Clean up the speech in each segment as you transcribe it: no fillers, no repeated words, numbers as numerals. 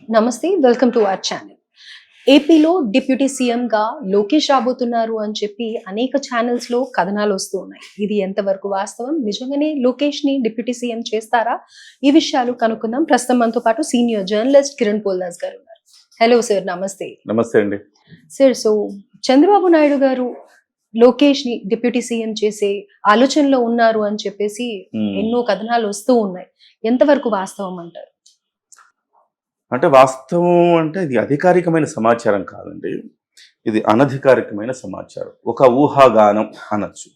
నమస్తే, welcome to our channel. ఏపీలో deputy CM గా లోకేష్ రాబోతున్నారు అని చెప్పి అనేక ఛానల్స్ లో కథనాలు వస్తూ ఉన్నాయి. ఇది ఎంతవరకు వాస్తవం? నిజంగానే లోకేష్ ని డిప్యూటీ సీఎం చేస్తారా? ఈ విషయాలు కనుక్కుందాం. ప్రస్తుతం మనతో పాటు సీనియర్ జర్నలిస్ట్ కిరణ్ పోల్దాస్ గారు ఉన్నారు. హలో సార్, నమస్తే. నమస్తే అండి సార్, సో చంద్రబాబు నాయుడు గారు లోకేష్ ని డిప్యూటీ సీఎం చేసే ఆలోచనలో ఉన్నారు అని చెప్పేసి ఎన్నో కథనాలు వస్తూ ఉన్నాయి. ఎంతవరకు వాస్తవం అంటారు? అంటే వాస్తవం అంటే ఇది అధికారికమైన సమాచారం కాదండి, ఇది అనధికారికమైన సమాచారం. ఒక ఊహాగానం అనొచ్చు.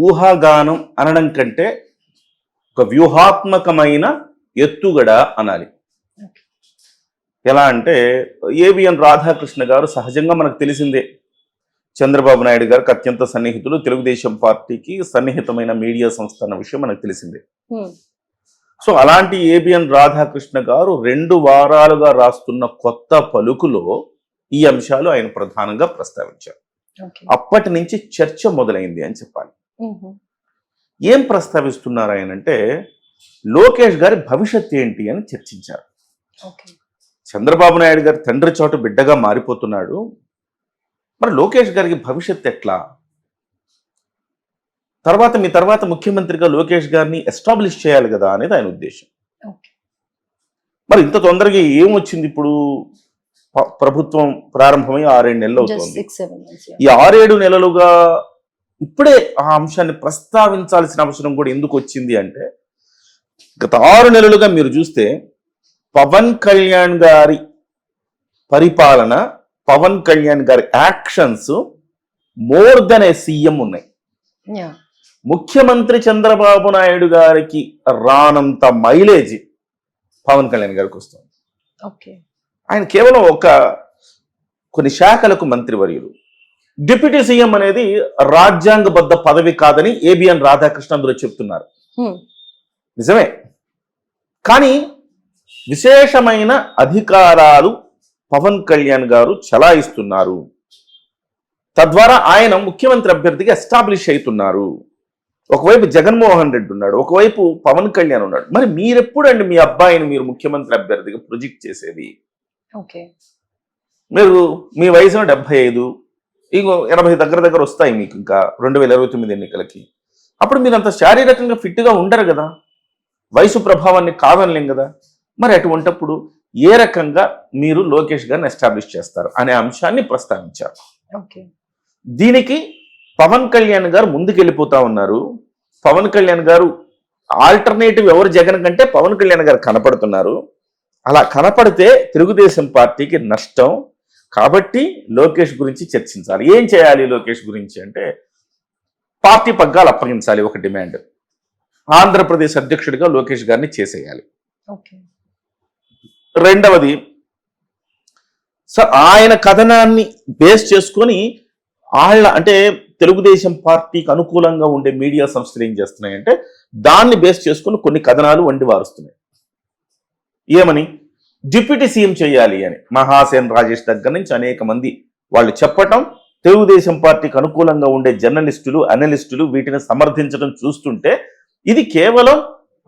ఊహాగానం అనడం కంటే ఒక వ్యూహాత్మకమైన ఎత్తుగడ అనాలి. ఎలా అంటే ఏవిఎన్ రాధాకృష్ణ గారు సహజంగా మనకు తెలిసిందే, చంద్రబాబు నాయుడు గారికి అత్యంత సన్నిహితులు, తెలుగుదేశం పార్టీకి సన్నిహితమైన మీడియా సంస్థ అన్న విషయం మనకు తెలిసిందే. సో అలాంటి ఏబిఎన్ రాధాకృష్ణ గారు 2 వారాలుగా రాస్తున్న కొత్త పలుకులో ఈ అంశాలు ఆయన ప్రధానంగా ప్రస్తావించారు. అప్పటి నుంచి చర్చ మొదలైంది అని చెప్పాలి. ఏం ప్రస్తావిస్తున్నారు ఆయన అంటే, లోకేష్ గారి భవిష్యత్ ఏంటి అని చర్చించారు. చంద్రబాబు నాయుడు గారి తండ్రి చోటు బిడ్డగా మారిపోతున్నాడు, మరి లోకేష్ గారికి భవిష్యత్ ఎట్లా? మీ తర్వాత ముఖ్యమంత్రిగా లోకేష్ గారిని ఎస్టాబ్లిష్ చేయాలి కదా అనేది ఆయన ఉద్దేశం. మరి ఇంత తొందరగా ఏమొచ్చింది? ఇప్పుడు ప్రభుత్వం ప్రారంభమై 6-7 నెలలు అవుతుంది. ఈ 6-7 నెలలుగా ఇప్పుడే ఆ అంశాన్ని ప్రస్తావించాల్సిన అవసరం కూడా ఎందుకు వచ్చింది అంటే, గత 6 నెలలుగా మీరు చూస్తే పవన్ కళ్యాణ్ గారి పరిపాలన, పవన్ కళ్యాణ్ గారి యాక్షన్స్ మోర్ దెన్ ఏ సీఎం ఉన్నాయి. ముఖ్యమంత్రి చంద్రబాబు నాయుడు గారికి రానంత మైలేజ్ పవన్ కళ్యాణ్ గారికి వస్తుంది. ఆయన కేవలం కొన్ని శాఖలకు మంత్రివర్యులు. డిప్యూటీ సీఎం అనేది రాజ్యాంగబద్ధ పదవి కాదని ఏబిఎన్ రాధాకృష్ణ అందులో చెప్తున్నారు. నిజమే, కానీ విశేషమైన అధికారాలు పవన్ కళ్యాణ్ గారు చలాయిస్తున్నారు. తద్వారా ఆయన ముఖ్యమంత్రి అభ్యర్థిగా ఎస్టాబ్లిష్ అవుతున్నారు. ఒకవైపు జగన్మోహన్ రెడ్డి ఉన్నాడు, ఒకవైపు పవన్ కళ్యాణ్ ఉన్నాడు. మరి మీరెప్పుడండి మీ అబ్బాయిని మీరు ముఖ్యమంత్రి అభ్యర్థిగా ప్రొజెక్ట్ చేసేది? మీరు మీ వయసు 75, ఇంకో 80 దగ్గర వస్తాయి మీకు ఇంకా 2029 ఎన్నికలకి. అప్పుడు మీరు అంత శారీరకంగా ఫిట్గా ఉండరు కదా, వయసు ప్రభావాన్ని కాదనలేం కదా. మరి అటువంటప్పుడు ఏ రకంగా మీరు లోకేష్ గారిని ఎస్టాబ్లిష్ చేస్తారు అనే అంశాన్ని ప్రస్తావించారు. దీనికి పవన్ కళ్యాణ్ గారు ముందుకెళ్ళిపోతా ఉన్నారు. పవన్ కళ్యాణ్ గారు ఆల్టర్నేటివ్ ఎవరు జగన్ కంటే పవన్ కళ్యాణ్ గారు కనపడుతున్నారు. అలా కనపడితే తెలుగుదేశం పార్టీకి నష్టం. కాబట్టి లోకేష్ గురించి చర్చించాలి. ఏం చేయాలి లోకేష్ గురించి అంటే, పార్టీ పగ్గాలు అప్పగించాలి ఒక డిమాండ్. ఆంధ్రప్రదేశ్ అధ్యక్షుడిగా లోకేష్ గారిని చేసేయాలి. రెండవది, ఆయన కథనాన్ని బేస్ చేసుకొని అంటే తెలుగుదేశం పార్టీకి అనుకూలంగా ఉండే మీడియా సంస్థలు ఏం చేస్తున్నాయంటే, దాన్ని బేస్ చేసుకుని కొన్ని కథనాలు వండి వారుస్తున్నాయి. ఏమని? డిప్యూటీ సీఎం చేయాలి అని మహాసేన్ రాజేష్ దగ్గర నుంచి అనేక మంది వాళ్ళు చెప్పటం, తెలుగుదేశం పార్టీకి అనుకూలంగా ఉండే జర్నలిస్టులు, అనలిస్టులు వీటిని సమర్థించడం చూస్తుంటే ఇది కేవలం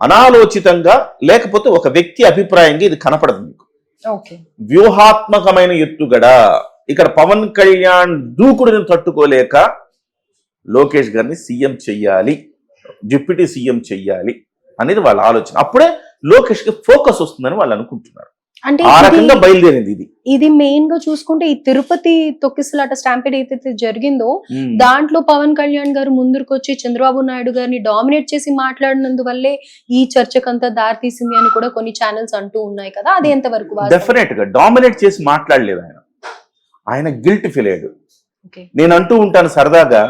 అనాలోచితంగా, లేకపోతే ఒక వ్యక్తి అభిప్రాయంగా ఇది కనపడదు మీకు. వ్యూహాత్మకమైన ఎత్తుగడ. ఇక్కడ పవన్ కళ్యాణ్ దూకుడుని తట్టుకోలేక లోకేష్ గారిని సీఎం చెయ్యాలి, డిప్యూటీ సీఎం చెయ్యాలి అనేది వాళ్ళ ఆలోచన. అప్పుడే లోకేష్ కి ఫోకస్ వస్తుందని వాళ్ళు అనుకుంటున్నారు. అంటే ఆ రకంగా బయలుదేరింది ఇది మెయిన్ గా చూసుకుంటే, ఈ తిరుపతి తొక్కిసలాట స్టాంపేడ్ ఏదైతే జరిగిందో దాంట్లో పవన్ కళ్యాణ్ గారు ముందుకు వచ్చి చంద్రబాబు నాయుడు గారిని డామినేట్ చేసి మాట్లాడినందువల్లే ఈ చర్చకంతా దారితీసింది అని కూడా కొన్ని ఛానల్స్ అంటూ ఉన్నాయి కదా, అది ఎంతవరకు? డెఫినెట్ గా డామినేట్ చేసి మాట్లాడలేదు ఆయన గిల్ట్ ఫీల్ అయ్యాడు. నేను అంటూ ఉంటాను సరదాగా,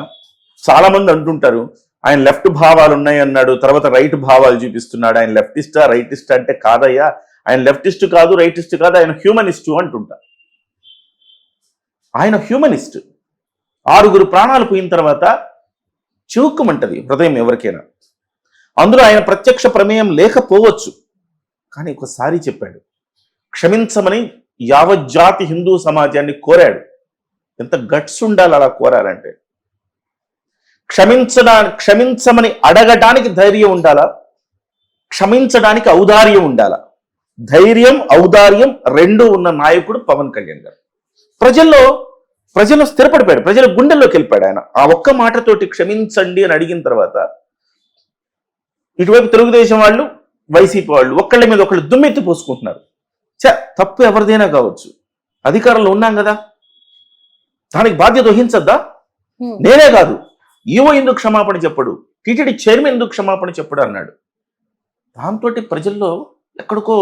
చాలా మంది అంటుంటారు ఆయన లెఫ్ట్ భావాలు ఉన్నాయి అన్నాడు, తర్వాత రైట్ భావాలు చూపిస్తున్నాడు. ఆయన లెఫ్టిస్టా రైటిస్టా అంటే కాదయ్యా, ఆయన లెఫ్టిస్ట్ కాదు, రైటిస్ట్ కాదు, ఆయన హ్యూమనిస్టు అంటుంటారు. ఆయన హ్యూమనిస్ట్. 6 ప్రాణాలు పోయిన తర్వాత చివుక్కుమంటది హృదయం ఎవరికైనా. అందులో ఆయన ప్రత్యక్ష ప్రమేయం లేకపోవచ్చు, కానీ ఒకసారి చెప్పాడు, క్షమించమని యావజ్జాతి హిందూ సమాజాన్ని కోరాడు. ఎంత గట్స్ ఉండాలి అలా కోరాలంటే. క్షమించమని అడగటానికి ధైర్యం ఉండాలా, క్షమించడానికి ఔదార్యం ఉండాలా. ధైర్యం ఔదార్యం రెండు ఉన్న నాయకుడు పవన్ కళ్యాణ్ గారు. ప్రజలు స్థిరపడిపోయాడు, ప్రజల గుండెల్లోకి వెళ్ళిపోయాడు ఆయన. ఆ ఒక్క మాటతోటి క్షమించండి అని అడిగిన తర్వాత ఇటువైపు తెలుగుదేశం వాళ్ళు, వైసీపీ వాళ్ళు ఒకళ్ళ మీద ఒకళ్ళు దుమ్మెత్తి పోసుకుంటున్నారు. తప్పు ఎవరిదైనా కావచ్చు, అధికారంలో ఉన్నాం కదా, దానికి బాధ్యత వహించద్దా? నేనే కాదు, ఈవో ఎందుకు క్షమాపణ చెప్పడు, టీటీడీ చైర్మన్ ఎందుకు క్షమాపణ చెప్పడు అన్నాడు. దాంతో ప్రజల్లో ఎక్కడికో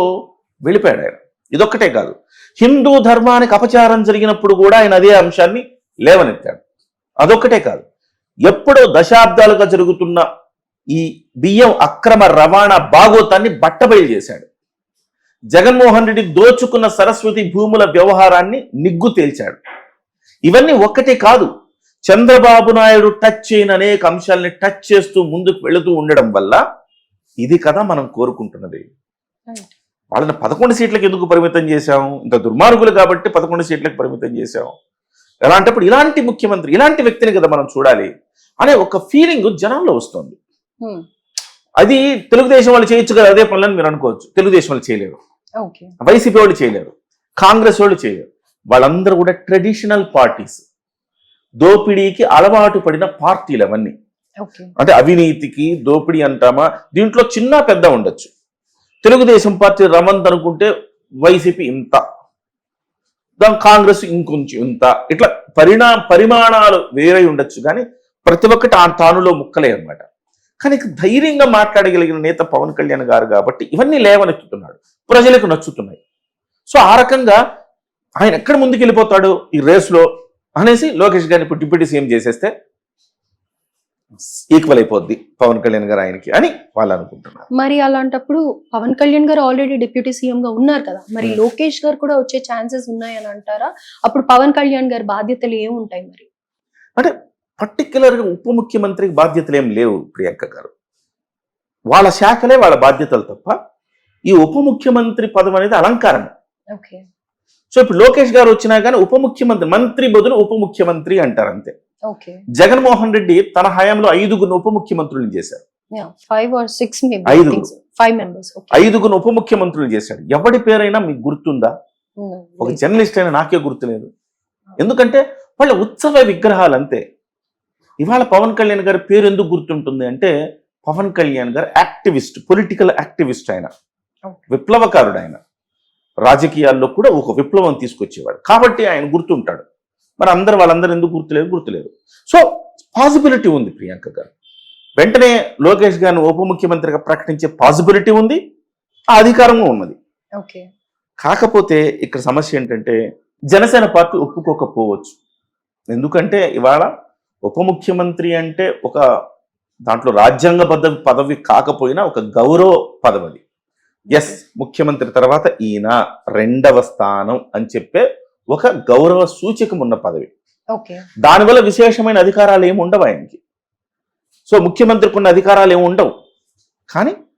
వెళ్ళిపోయాడు ఆయన. ఇదొక్కటే కాదు, హిందూ ధర్మానికి అపచారం జరిగినప్పుడు కూడా ఆయన అదే అంశాన్ని లేవనెత్తాడు. అదొక్కటే కాదు, ఎప్పుడో దశాబ్దాలుగా జరుగుతున్న ఈ బియ్యం అక్రమ రవాణా బాగోతాన్ని బట్టబయలు చేశాడు. జగన్మోహన్ రెడ్డి దోచుకున్న సరస్వతి భూముల వ్యవహారాన్ని నిగ్గు తేల్చాడు. ఇవన్నీ ఒక్కటే కాదు, చంద్రబాబు నాయుడు టచ్ చేయని అనేక అంశాలని టచ్ చేస్తూ ముందుకు వెళుతూ ఉండడం వల్ల ఇది కదా మనం కోరుకుంటున్నది. వాళ్ళని 11 సీట్లకు ఎందుకు పరిమితం చేశాము? ఇంత దుర్మార్గులు కాబట్టి 11 సీట్లకు పరిమితం చేశాము. ఎలాంటప్పుడు ఇలాంటి ముఖ్యమంత్రి, ఇలాంటి వ్యక్తిని కదా మనం చూడాలి అనే ఒక ఫీలింగ్ జనాల్లో వస్తుంది. అది తెలుగుదేశం వాళ్ళు చేయొచ్చు కదా అదే పనులని మీరు అనుకోవచ్చు. తెలుగుదేశం వాళ్ళు చేయలేరు, వైసీపీ వాళ్ళు చేయలేరు, కాంగ్రెస్ వాళ్ళు చేయలేరు. వాళ్ళందరూ కూడా ట్రెడిషనల్ పార్టీస్, దోపిడీకి అలవాటు పడిన పార్టీలు అవన్నీ. అంటే అవినీతికి దోపిడీ అంటామా, దీంట్లో చిన్న పెద్ద ఉండొచ్చు. తెలుగుదేశం పార్టీ రమంత్ అనుకుంటే వైసీపీ ఇంత, దాని కాంగ్రెస్ ఇంకొంచెం ఇంత, ఇట్లా పరిమాణాలు వేరే ఉండొచ్చు. కానీ ప్రతి ఒక్కటి ఆ తానులో ముక్కలే అన్నమాట. కానీ ధైర్యంగా మాట్లాడగలిగిన నేత పవన్ కళ్యాణ్ గారు కాబట్టి ఇవన్నీ లేవనెత్తుతున్నాడు, ప్రజలకు నచ్చుతున్నాయి. సో ఆ రకంగా ఆయన ఎక్కడ ముందుకు వెళ్ళిపోతాడు ఈ రేస్లో అనేసి లోకేష్ గారిని ఇప్పుడు డిప్యూటీ సీఎం చేసేస్తే ఈక్వల్ అయిపోద్ది పవన్ కళ్యాణ్ గారు ఆయనకి అని వాళ్ళు అనుకుంటున్నారు. మరి అలాంటప్పుడు పవన్ కళ్యాణ్ గారు ఆల్రెడీ డిప్యూటీ సీఎం గా ఉన్నారు కదా, మరి లోకేష్ గారు కూడా వచ్చే ఛాన్సెస్ ఉన్నాయని అంటారా? అప్పుడు పవన్ కళ్యాణ్ గారి బాధ్యతలు ఏముంటాయి మరి? అంటే పర్టికులర్ గా ఉప ముఖ్యమంత్రికి బాధ్యతలు ఏం లేవు ప్రియాంక గారు. వాళ్ళ శాఖలే వాళ్ళ బాధ్యతలు తప్ప ఈ ఉప ముఖ్యమంత్రి పదవి అనేది అలంకారం. సో ఇప్పుడు లోకేష్ గారు వచ్చినా కానీ ఉప ముఖ్యమంత్రి, మంత్రి బదులు ఉప ముఖ్యమంత్రి అంటారు అంతే. జగన్మోహన్ రెడ్డి తన హయాంలో 5 ఉప ముఖ్యమంత్రులు చేశారు. 5 ఉప ముఖ్యమంత్రులు చేశాడు. ఎవడి పేరైనా మీకు గుర్తుందా? ఒక జర్నలిస్ట్ అయినా నాకే గుర్తులేదు. ఎందుకంటే వాళ్ళ ఉత్సవ విగ్రహాలు అంతే. ఇవాళ పవన్ కళ్యాణ్ గారి పేరు ఎందుకు గుర్తుంటుంది అంటే, పవన్ కళ్యాణ్ గారు యాక్టివిస్ట్, పొలిటికల్ యాక్టివిస్ట్, ఆయన విప్లవకారుడు. ఆయన రాజకీయాల్లో కూడా ఒక విప్లవం తీసుకొచ్చేవాడు కాబట్టి ఆయన గుర్తుంటాడు. మరి వాళ్ళందరూ ఎందుకు గుర్తులేరు. సో పాసిబిలిటీ ఉంది ప్రియాంక గారు, వెంటనే లోకేష్ గారిని ఉప ముఖ్యమంత్రిగా ప్రకటించే పాసిబిలిటీ ఉంది, ఆ అధికారము ఉన్నది. కాకపోతే ఇక్కడ సమస్య ఏంటంటే జనసేన పార్టీ ఒప్పుకోకపోవచ్చు. ఎందుకంటే ఇవాళ ఉప ముఖ్యమంత్రి అంటే ఒక దాంట్లో రాజ్యాంగబద్ధ పదవి కాకపోయినా ఒక గౌరవ పదవి. ఎస్, ముఖ్యమంత్రి తర్వాత ఈయన 2వ స్థానం అని చెప్పే ఒక గౌరవ సూచకం ఉన్న పదవి. దానివల్ల విశేషమైన అధికారాలు ఏమి ఉండవు ఆయనకి. సో ముఖ్యమంత్రికి ఉన్న అధికారాలు ఏమి ఉండవు. కానీ